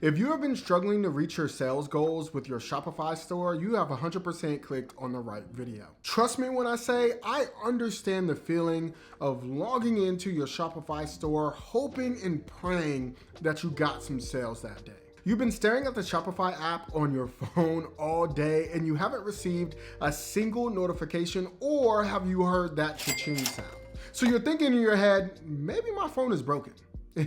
If you have been struggling to reach your sales goals with your Shopify store, you have 100% clicked on the right video. Trust me when I say I understand the feeling of logging into your Shopify store, hoping and praying that you got some sales that day. You've been staring at the Shopify app on your phone all day and you haven't received a single notification, or have you heard that cha-ching sound? So you're thinking in your head, maybe my phone is broken.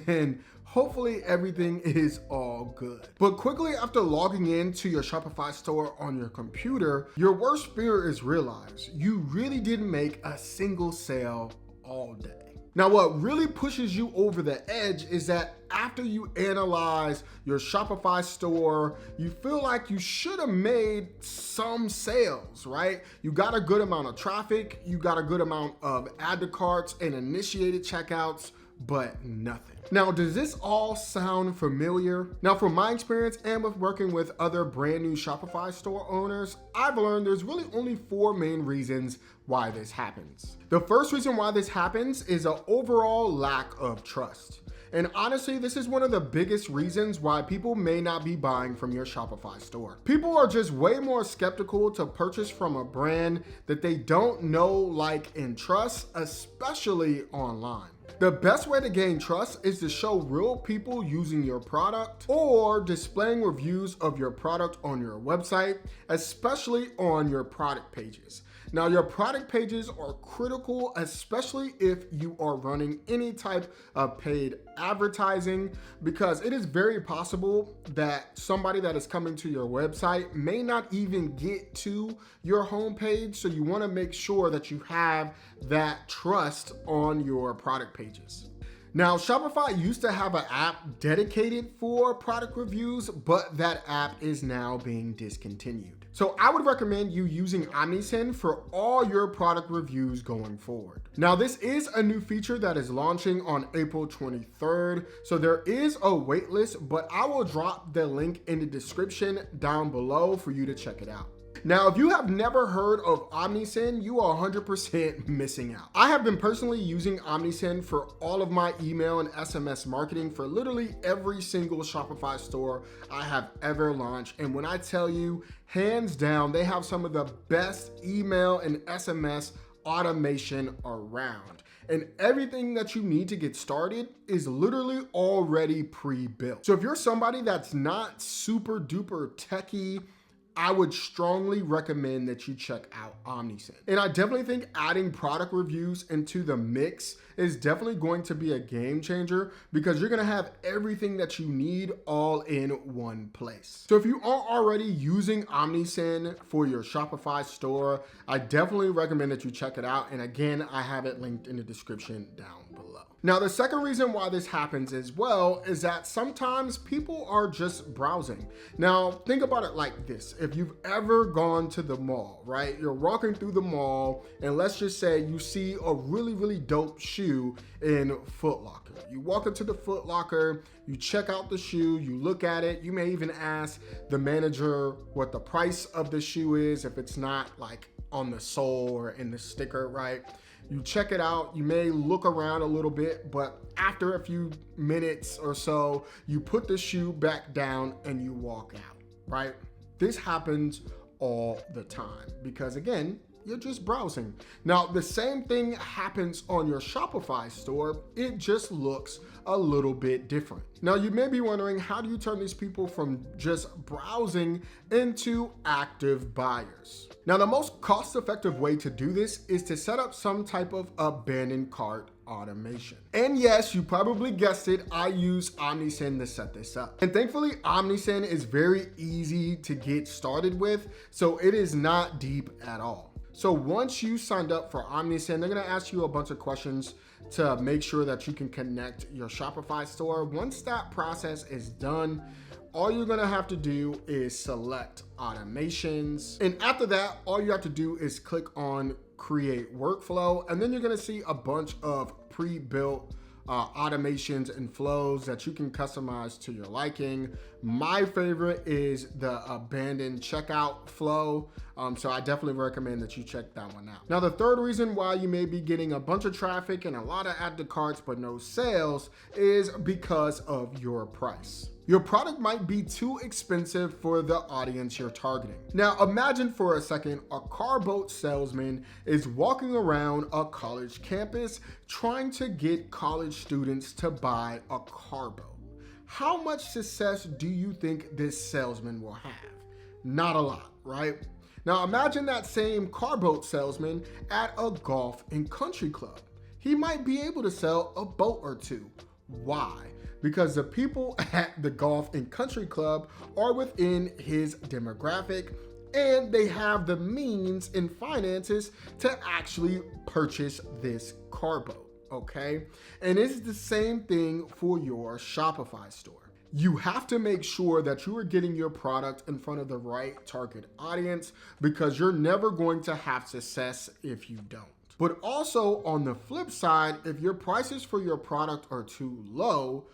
And hopefully everything is all good. But quickly after logging into your Shopify store on your computer, your worst fear is realized you really didn't make a single sale all day. Now, what really pushes you over the edge is that after you analyze your Shopify store, you feel like you should have made some sales, right? You got a good amount of traffic, you got a good amount of add to carts and initiated checkouts, but nothing. Now, does this all sound familiar? Now, from my experience and with working with other brand new Shopify store owners, I've learned there's really only 4 main reasons why this happens. The first reason why this happens is an overall lack of trust. And honestly, this is one of the biggest reasons why people may not be buying from your Shopify store. People are just way more skeptical to purchase from a brand that they don't know, like, and trust, especially online. The best way to gain trust is to show real people using your product or displaying reviews of your product on your website, especially on your product pages. Now, your product pages are critical, especially if you are running any type of paid advertising, because it is very possible that somebody that is coming to your website may not even get to your homepage. So you want to make sure that you have that trust on your product pages. Now, Shopify used to have an app dedicated for product reviews, but that app is now being discontinued. So I would recommend you using Omnisend for all your product reviews going forward. Now, this is a new feature that is launching on April 23rd. So there is a wait list, but I will drop the link in the description down below for you to check it out. Now, if you have never heard of Omnisend, you are 100% missing out. I have been personally using Omnisend for all of my email and SMS marketing for literally every single Shopify store I have ever launched. And when I tell you, hands down, they have some of the best email and SMS automation around. And everything that you need to get started is literally already pre-built. So if you're somebody that's not super duper techie, I would strongly recommend that you check out Omnisend. And I definitely think adding product reviews into the mix is definitely going to be a game changer, because you're gonna have everything that you need all in one place. So if you are already using Omnisend for your Shopify store, I definitely recommend that you check it out. And again, I have it linked in the description down below. Now, the second reason why this happens as well is that sometimes people are just browsing. Now, think about it like this. If you've ever gone to the mall, right? You're walking through the mall and let's just say you see a really, really dope shoe in Foot Locker. You walk into the Foot Locker, you check out the shoe, you look at it. You may even ask the manager what the price of the shoe is if it's not like on the sole or in the sticker, right? You check it out, you may look around a little bit, but after a few minutes or so, you put the shoe back down and you walk out, right? This happens all the time because, again, you're just browsing. Now, the same thing happens on your Shopify store. It just looks a little bit different. Now, you may be wondering, how do you turn these people from just browsing into active buyers? Now, the most cost-effective way to do this is to set up some type of abandoned cart automation. And yes, you probably guessed it, I use Omnisend to set this up. And thankfully, Omnisend is very easy to get started with, so it is not deep at all. So once you signed up for Omnisend, they're gonna ask you a bunch of questions to make sure that you can connect your Shopify store. Once that process is done, all you're gonna have to do is select automations. And after that, all you have to do is click on create workflow. And then you're gonna see a bunch of pre-built automations and flows that you can customize to your liking. My favorite is the abandoned checkout flow. So I definitely recommend that you check that one out. Now, the third reason why you may be getting a bunch of traffic and a lot of add to carts but no sales is because of your price. Your product might be too expensive for the audience you're targeting. Now, imagine for a second a car boat salesman is walking around a college campus trying to get college students to buy a car boat. How much success do you think this salesman will have? Not a lot, right? Now, imagine that same car boat salesman at a golf and country club. He might be able to sell a boat or two. Why? Because the people at the golf and country club are within his demographic and they have the means and finances to actually purchase this car boat, okay? And it's the same thing for your Shopify store. You have to make sure that you are getting your product in front of the right target audience because you're never going to have success if you don't. But also on the flip side, if your prices for your product are too low,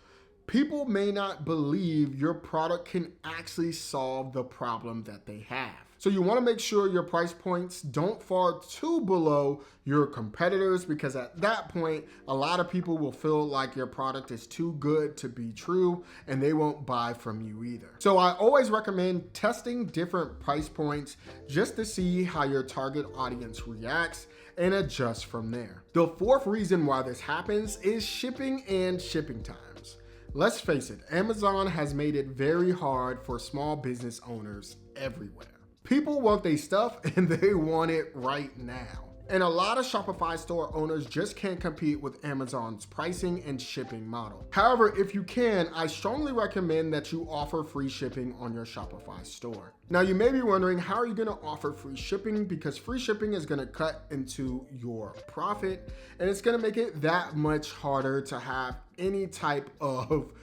people may not believe your product can actually solve the problem that they have. So you want to make sure your price points don't fall too below your competitors because at that point, a lot of people will feel like your product is too good to be true and they won't buy from you either. So I always recommend testing different price points just to see how your target audience reacts and adjust from there. The fourth reason why this happens is shipping and shipping times. Let's face it, Amazon has made it very hard for small business owners everywhere. People want their stuff and they want it right now. And a lot of Shopify store owners just can't compete with Amazon's pricing and shipping model. However, if you can, I strongly recommend that you offer free shipping on your Shopify store. Now, you may be wondering, how are you going to offer free shipping? Because free shipping is going to cut into your profit and it's going to make it that much harder to have any type of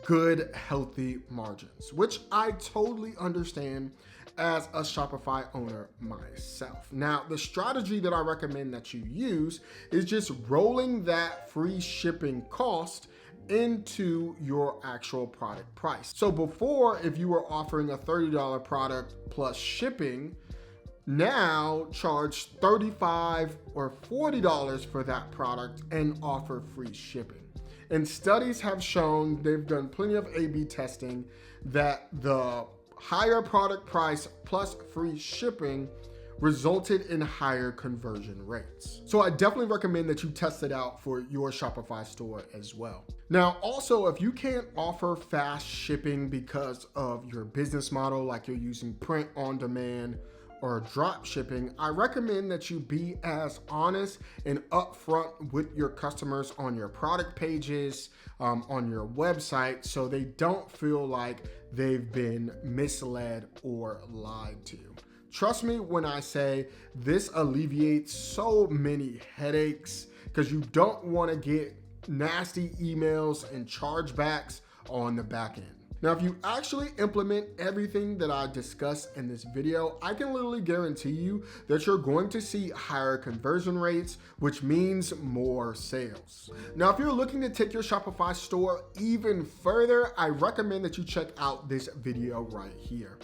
good, healthy margins, which I totally understand as a Shopify owner myself. Now, the strategy that I recommend that you use is just rolling that free shipping cost into your actual product price. So before, if you were offering a $30 product plus shipping, now charge $35 or $40 for that product and offer free shipping. And studies have shown, they've done plenty of A/B testing, that the higher product price plus free shipping resulted in higher conversion rates. So I definitely recommend that you test it out for your Shopify store as well. Now, also, if you can't offer fast shipping because of your business model, like you're using print on demand or drop shipping, I recommend that you be as honest and upfront with your customers on your product pages, on your website, so they don't feel like they've been misled or lied to. Trust me when I say this alleviates so many headaches because you don't want to get nasty emails and chargebacks on the back end. Now, if you actually implement everything that I discussed in this video, I can literally guarantee you that you're going to see higher conversion rates, which means more sales. Now, if you're looking to take your Shopify store even further, I recommend that you check out this video right here.